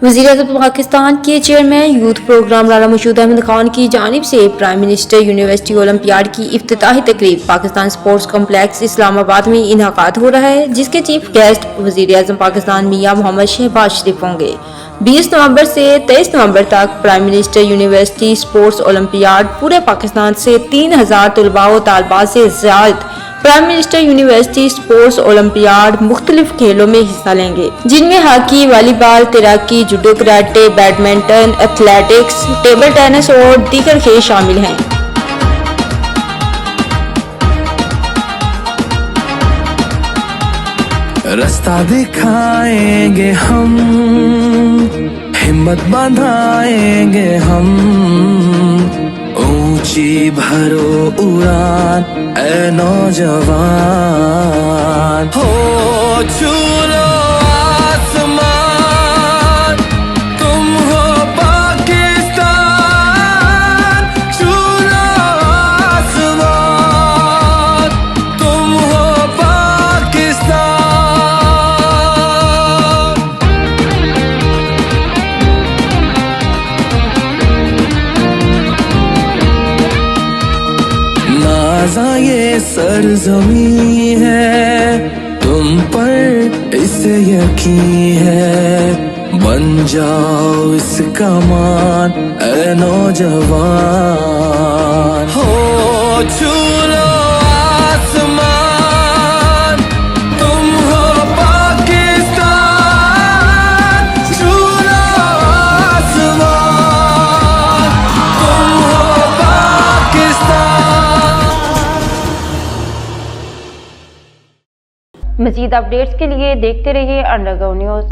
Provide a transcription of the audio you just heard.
वज़ीर-ए-आज़म पाकिस्तान के chairman youth programme Rana Mashhood Ahmad Khan की जानिब से प्राइम मिनिस्टर यूनिवर्सिटी ओलंपियाड की इफ्तिताही तकरीब पाकिस्तान स्पोर्ट्स कॉम्प्लेक्स इस्लामाबाद में इनकाद हो रहा है, जिसके चीफ गेस्ट वज़ीर-ए-आज़म पाकिस्तान मियां मोहम्मद शहबाज शरीफ होंगे। 20 नवंबर से 23 नवंबर तक prime minister university sports olympiad पूरे पाकिस्तान से 3000 तलबा व तालबात से ज़्यादा prime minister university sports olympiad मुख्तलिफ खेलों में हिस्सा लेंगे, जिनमें हॉकी, वॉलीबॉल, तैराकी, judo, karate, badminton, athletics, table tennis और दीगर खेल शामिल हैं। रास्ता दिखाएंगे हम, हिम्मत बढ़ाएंगे हम, ऊंची भरो उड़ान ऐ नौजवान, हो छू लो आसमान, तुम हो पाकिस्तान, छू लो आसमान, तुम हो पाकिस्तान। नाज़ा ये सरज़मी है, तुम पर इसे यकीन है, बन जाओ इसका मान ऐ नौजवान, हो छू लो आसमान, तुम हो पाकिस्तान, छू लो आसमान, तुम हो पाकिस्तान। मज़ीद अपडेट्स के लिए देखते रहिए अंडरग्राउंड न्यूज़।